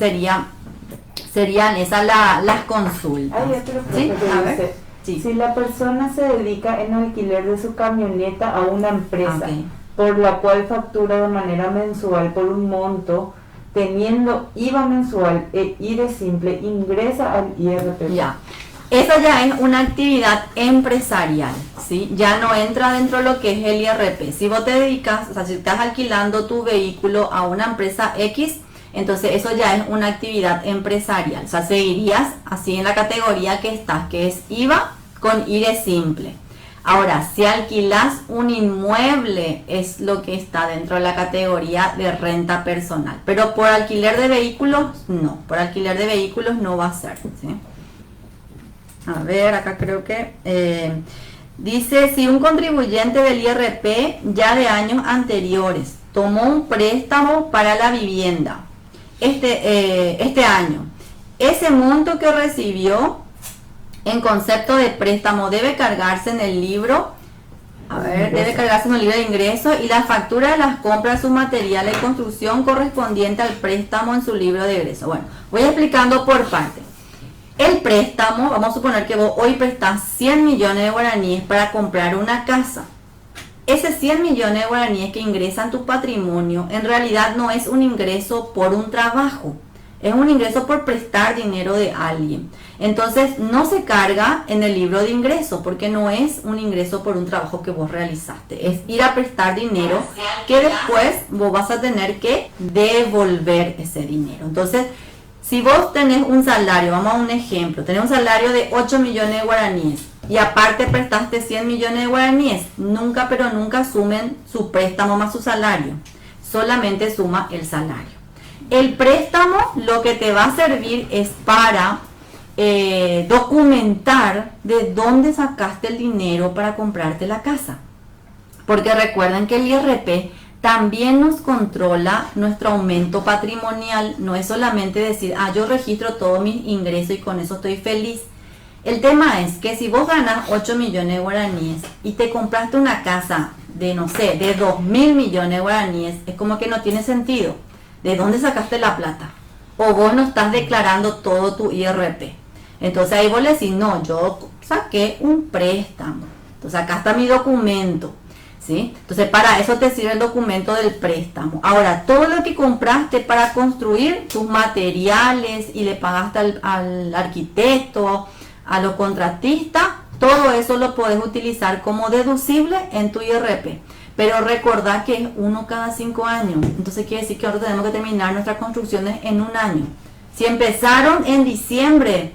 serían esas las consultas. Hay otro ¿Sí? que A ver. dice, Sí. si la persona se dedica en alquiler de su camioneta a una empresa, Okay. por la cual factura de manera mensual por un monto, teniendo IVA mensual e IRE simple, ingresa al IRP. Ya. Esa ya es una actividad empresarial, ¿sí? Ya no entra dentro de lo que es el IRP. Si vos te dedicas, o sea, si estás alquilando tu vehículo a una empresa X, entonces eso ya es una actividad empresarial. O sea, seguirías así en la categoría que estás, que es IVA con IRE simple. Ahora, si alquilas un inmueble, es lo que está dentro de la categoría de renta personal. Pero por alquiler de vehículos, no. Por alquiler de vehículos no va a ser, ¿sí? A ver, acá creo que dice, si un contribuyente del IRP ya de años anteriores tomó un préstamo para la vivienda este año, ese monto que recibió en concepto de préstamo debe cargarse en el libro, debe cargarse en el libro de ingresos y la factura de las compras de sus materiales de construcción correspondiente al préstamo en su libro de ingresos. Bueno, voy explicando por parte. El préstamo, vamos a suponer que vos hoy prestás 100 millones de guaraníes para comprar una casa. Ese 100 millones de guaraníes que ingresan tu patrimonio, en realidad no es un ingreso por un trabajo, es un ingreso por prestar dinero de alguien. Entonces no se carga en el libro de ingresos porque no es un ingreso por un trabajo que vos realizaste. Es ir a prestar dinero que después vos vas a tener que devolver ese dinero. Entonces, si vos tenés un salario, vamos a un ejemplo, tenés un salario de 8 millones de guaraníes y aparte prestaste 100 millones de guaraníes, nunca pero nunca sumen su préstamo más su salario, solamente suma el salario. El préstamo lo que te va a servir es para documentar de dónde sacaste el dinero para comprarte la casa. Porque recuerden que el IRP también nos controla nuestro aumento patrimonial. No es solamente decir, yo registro todos mis ingresos y con eso estoy feliz. El tema es que si vos ganas 8 millones de guaraníes y te compraste una casa de, no sé, de 2.000 millones de guaraníes, es como que no tiene sentido. ¿De dónde sacaste la plata? O vos no estás declarando todo tu IRP. Entonces ahí vos le decís, no, yo saqué un préstamo. Entonces acá está mi documento. ¿Sí? Entonces para eso te sirve el documento del préstamo. Ahora, todo lo que compraste para construir tus materiales y le pagaste al arquitecto, a los contratistas, todo eso lo puedes utilizar como deducible en tu IRP. Pero recordad que es uno cada 5 años. Entonces quiere decir que ahora tenemos que terminar nuestras construcciones en un año. Si empezaron en diciembre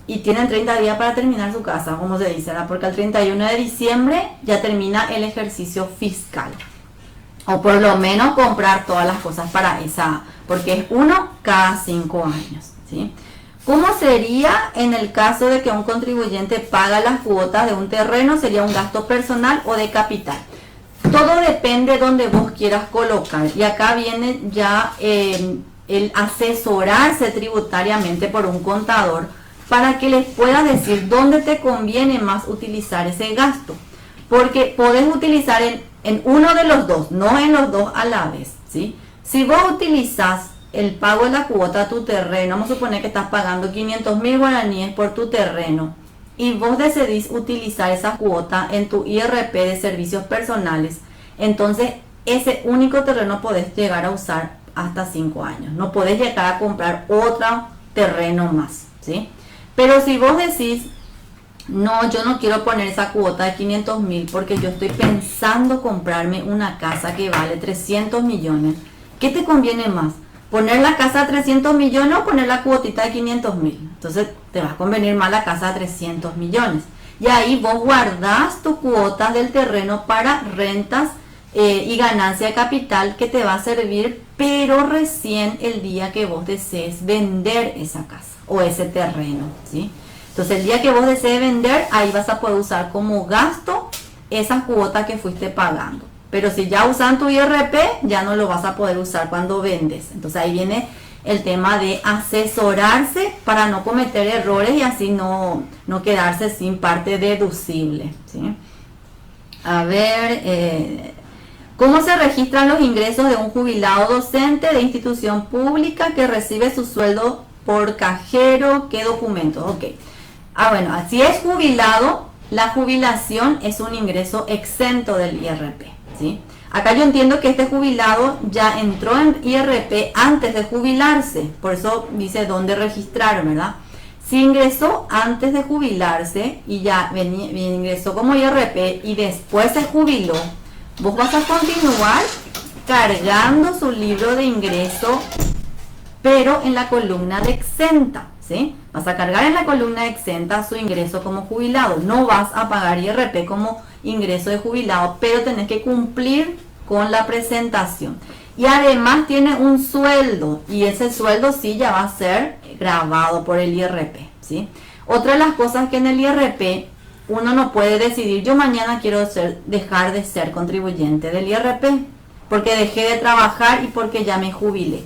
y tienen 30 días para terminar su casa, como se dice, ¿verdad? Porque el 31 de diciembre ya termina el ejercicio fiscal. O por lo menos comprar todas las cosas para esa, porque es uno cada 5 años, ¿sí? ¿Cómo sería en el caso de que un contribuyente paga las cuotas de un terreno? ¿Sería un gasto personal o de capital? Todo depende de donde vos quieras colocar. Y acá viene ya el asesorarse tributariamente por un contador para que les pueda decir dónde te conviene más utilizar ese gasto. Porque podés utilizar en uno de los dos, no en los dos a la vez, ¿sí? Si vos utilizas el pago de la cuota de tu terreno, vamos a suponer que estás pagando 500.000 guaraníes por tu terreno y vos decidís utilizar esa cuota en tu IRP de servicios personales, entonces ese único terreno podés llegar a usar hasta 5 años. No podés llegar a comprar otro terreno más, ¿sí? Pero si vos decís, no, yo no quiero poner esa cuota de 500.000 porque yo estoy pensando comprarme una casa que vale 300 millones, ¿qué te conviene más? ¿Poner la casa a 300 millones o poner la cuotita de 500.000? Entonces te va a convenir más la casa a 300 millones. Y ahí vos guardás tu cuota del terreno para rentas y ganancia de capital que te va a servir, pero recién el día que vos desees vender esa casa o ese terreno, ¿sí? Entonces el día que vos desees vender, ahí vas a poder usar como gasto esa cuota que fuiste pagando. Pero si ya usan tu IRP, ya no lo vas a poder usar cuando vendes. Entonces ahí viene el tema de asesorarse para no cometer errores y así no quedarse sin parte deducible, ¿sí? A ver, ¿cómo se registran los ingresos de un jubilado docente de institución pública que recibe su sueldo por cajero? ¿Qué documentos? Ok. Bueno, si es jubilado, la jubilación es un ingreso exento del IRP, ¿sí? Acá yo entiendo que este jubilado ya entró en IRP antes de jubilarse, por eso dice dónde registrar, ¿verdad? Si ingresó antes de jubilarse y ya ingresó como IRP y después se jubiló, vos vas a continuar cargando su libro de ingreso, pero en la columna de exenta, ¿sí? Vas a cargar en la columna de exenta su ingreso como jubilado. No vas a pagar IRP como ingreso de jubilado, pero tenés que cumplir con la presentación. Y además tiene un sueldo, y ese sueldo sí ya va a ser grabado por el IRP, ¿sí? Otra de las cosas que en el IRP uno no puede decidir, yo mañana quiero dejar de ser contribuyente del IRP, porque dejé de trabajar y porque ya me jubilé.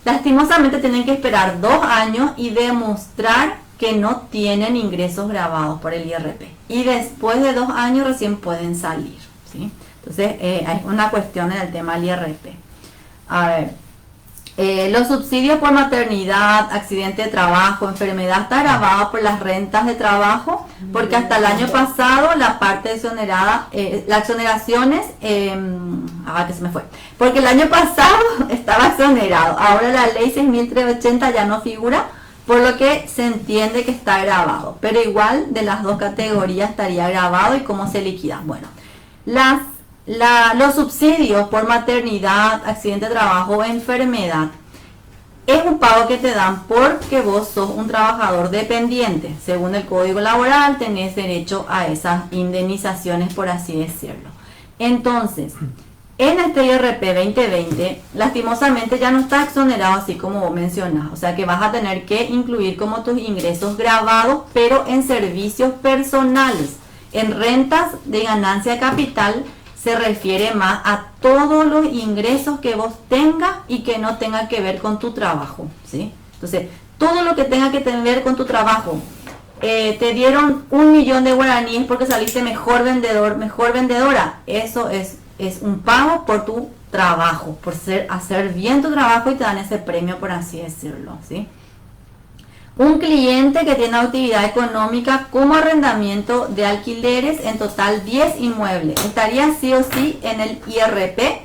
Lastimosamente tienen que esperar 2 años y demostrar que no tienen ingresos grabados por el IRP. Y después de 2 años recién pueden salir, ¿sí? Entonces, hay una cuestión en el tema del IRP. A ver, los subsidios por maternidad, accidente de trabajo, enfermedad está grabado por las rentas de trabajo, porque hasta el año pasado la parte exonerada, las exoneraciones, que se me fue, porque el año pasado estaba exonerado, ahora la ley 6.380 ya no figura, por lo que se entiende que está grabado, pero igual de las dos categorías estaría grabado y cómo se liquida. Bueno, los subsidios por maternidad, accidente de trabajo o enfermedad es un pago que te dan porque vos sos un trabajador dependiente. Según el Código Laboral tenés derecho a esas indemnizaciones, por así decirlo. Entonces, en este IRP 2020, lastimosamente ya no está exonerado así como vos mencionás. O sea que vas a tener que incluir como tus ingresos grabados, pero en servicios personales. En rentas de ganancia de capital se refiere más a todos los ingresos que vos tengas y que no tenga que ver con tu trabajo, ¿sí? Entonces, todo lo que tenga que ver con tu trabajo, te dieron 1 millón de guaraníes porque saliste mejor vendedor, mejor vendedora, eso es un pago por tu trabajo, por hacer bien tu trabajo y te dan ese premio, por así decirlo, ¿sí? Un cliente que tiene actividad económica como arrendamiento de alquileres, en total 10 inmuebles, ¿estaría sí o sí en el IRP?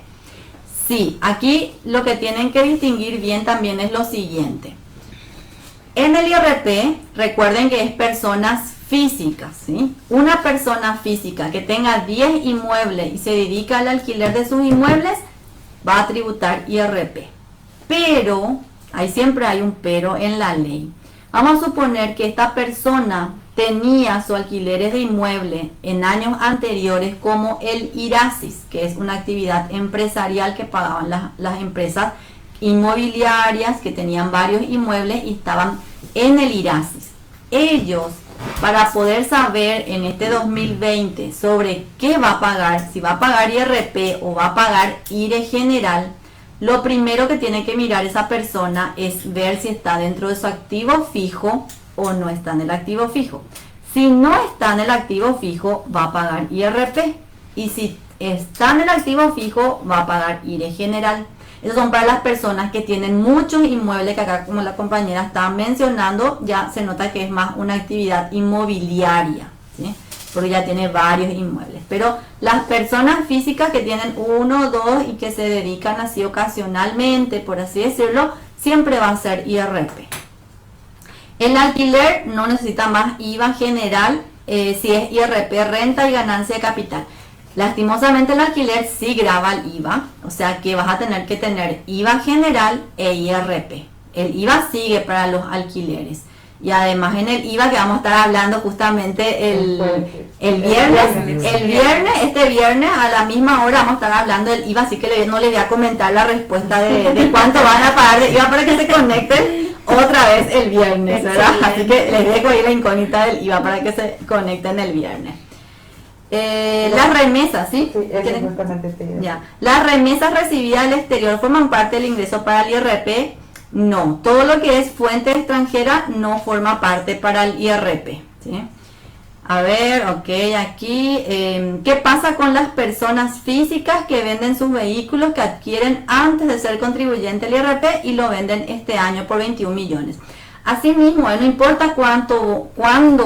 Sí, aquí lo que tienen que distinguir bien también es lo siguiente. En el IRP, recuerden que es personas físicas, ¿sí? Una persona física que tenga 10 inmuebles y se dedica al alquiler de sus inmuebles, va a tributar IRP. Pero, ahí siempre hay un pero en la ley. Vamos a suponer que esta persona tenía sus alquileres de inmueble en años anteriores como el IRASIS, que es una actividad empresarial que pagaban las empresas inmobiliarias que tenían varios inmuebles y estaban en el IRASIS. Ellos, para poder saber en este 2020 sobre qué va a pagar, si va a pagar IRP o va a pagar IRE general, lo primero que tiene que mirar esa persona es ver si está dentro de su activo fijo o no está en el activo fijo. Si no está en el activo fijo, va a pagar IRP. Y si está en el activo fijo, va a pagar IRE general. Esos son para las personas que tienen muchos inmuebles, que acá, como la compañera estaba mencionando, ya se nota que es más una actividad inmobiliaria, ¿sí? Porque ya tiene varios inmuebles. Pero las personas físicas que tienen 1 o 2 y que se dedican así ocasionalmente, por así decirlo, siempre va a ser IRP. El alquiler no necesita más IVA general, si es IRP, renta y ganancia de capital. Lastimosamente el alquiler sí grava el IVA, o sea que vas a tener que tener IVA general e IRP. El IVA sigue para los alquileres. Y además en el IVA que vamos a estar hablando justamente el viernes, este viernes a la misma hora vamos a estar hablando del IVA, así que no les voy a comentar la respuesta de cuánto van a pagar de IVA para que se conecten otra vez el viernes, ¿verdad? Así que les dejo ahí la incógnita del IVA para que se conecten el viernes. Las remesas, ¿sí? Sí, eso justamente ya. Las remesas recibidas del exterior forman parte del ingreso para el IRP. No, todo lo que es fuente extranjera no forma parte para el IRP, ¿sí? A ver, ok, aquí, ¿qué pasa con las personas físicas que venden sus vehículos que adquieren antes de ser contribuyente al IRP y lo venden este año por 21 millones? Asimismo, no importa cuándo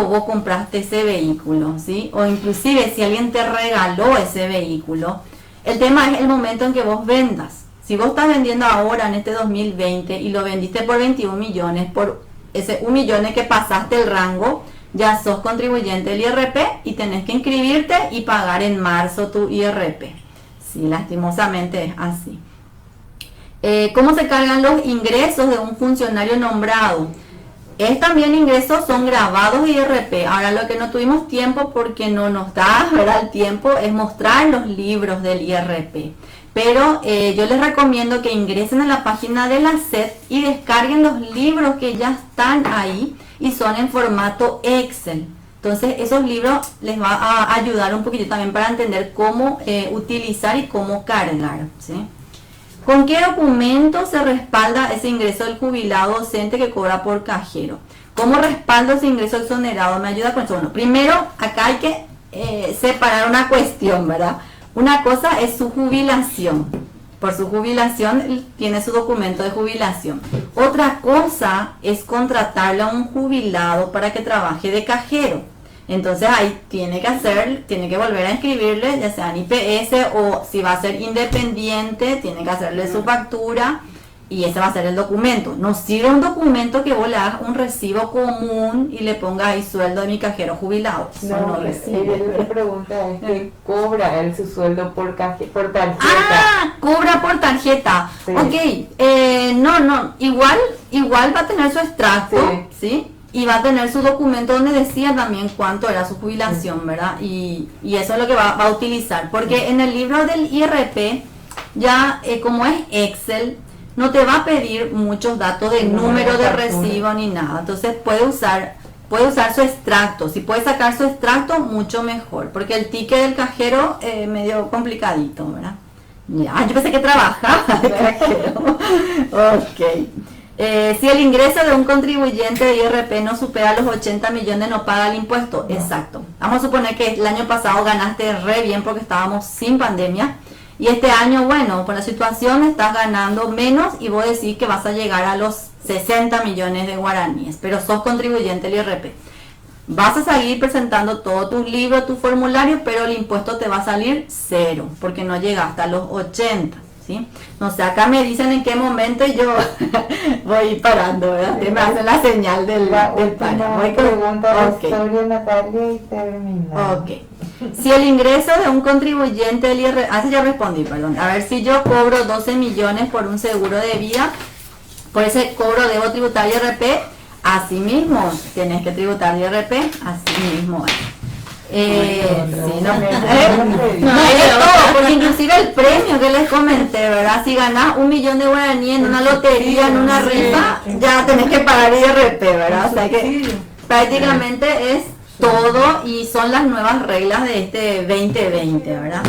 vos compraste ese vehículo, ¿sí? O inclusive si alguien te regaló ese vehículo, el tema es el momento en que vos vendas. Si vos estás vendiendo ahora en este 2020 y lo vendiste por 21 millones, por ese 1 millón que pasaste el rango, ya sos contribuyente del IRP y tenés que inscribirte y pagar en marzo tu IRP. Sí, lastimosamente es así. ¿Cómo se cargan los ingresos de un funcionario nombrado? También ingresos son grabados IRP. Ahora lo que no tuvimos tiempo porque no nos da, ¿verdad?, el tiempo es mostrar los libros del IRP. Pero yo les recomiendo que ingresen a la página de la SED y descarguen los libros que ya están ahí y son en formato Excel. Entonces esos libros les va a ayudar un poquito también para entender cómo utilizar y cómo cargar, ¿sí? ¿Con qué documento se respalda ese ingreso del jubilado docente que cobra por cajero? ¿Cómo respaldo ese ingreso exonerado? ¿Me ayuda con eso? Bueno, primero acá hay que separar una cuestión, ¿verdad? Una cosa es su jubilación. Por su jubilación él tiene su documento de jubilación. Otra cosa es contratarle a un jubilado para que trabaje de cajero. Entonces ahí tiene que volver a inscribirle, ya sea en IPS o si va a ser independiente, tiene que hacerle su factura y ese va a ser el documento. No sirve un documento que vos le hagas un recibo común y le ponga ahí sueldo de mi cajero jubilado. Eso no recibe. La pregunta es que cobra él su sueldo por tarjeta. Ah, cobra por tarjeta. Sí. Ok, no, igual va a tener su extracto, ¿sí? Y va a tener su documento donde decía también cuánto era su jubilación, ¿verdad? Y eso es lo que va a utilizar. Porque en el libro del IRP, ya como es Excel, no te va a pedir muchos datos de número de recibo ni nada. Entonces puede usar su extracto. Si puede sacar su extracto, mucho mejor. Porque el ticket del cajero es medio complicadito, ¿verdad? Ya, yo pensé que trabajaba de cajero. Ok. Si el ingreso de un contribuyente de IRP no supera los 80 millones, no paga el impuesto. No. Exacto. Vamos a suponer que el año pasado ganaste re bien porque estábamos sin pandemia. Y este año, bueno, por la situación estás ganando menos y vos decís que vas a llegar a los 60 millones de guaraníes. Pero sos contribuyente del IRP. Vas a seguir presentando todos tus libros, tus formularios, pero el impuesto te va a salir 0 porque no llegaste a los 80. ¿Sí? No sé, acá me dicen en qué momento yo voy parando, ¿verdad? Me hacen la señal del para. Voy con pregunta sobre Natalia y termina. Ok. Si el ingreso de un contribuyente del IRP, ya respondí, perdón. A ver, si yo cobro 12 millones por un seguro de vida, por ese cobro debo tributar IRP, así mismo tienes que tributar IRP, así mismo. Porque inclusive el premio que les comenté, ¿verdad? Si ganás 1 millón de guaraníes en una lotería, en una rifa, ya tenés que pagar IRP, ¿verdad? O sea que prácticamente es todo y son las nuevas reglas de este 2020, ¿verdad?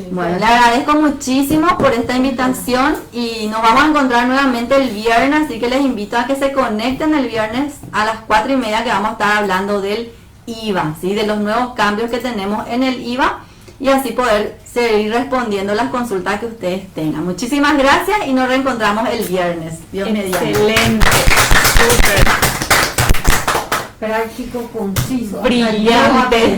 Bueno, le agradezco muchísimo por esta invitación y nos vamos a encontrar nuevamente el viernes, así que les invito a que se conecten el viernes a las 4:30 que vamos a estar hablando del IVA, ¿sí? De los nuevos cambios que tenemos en el IVA y así poder seguir respondiendo las consultas que ustedes tengan. Muchísimas gracias y nos reencontramos el viernes. Dios mediante. Excelente, súper práctico, conciso, brillante.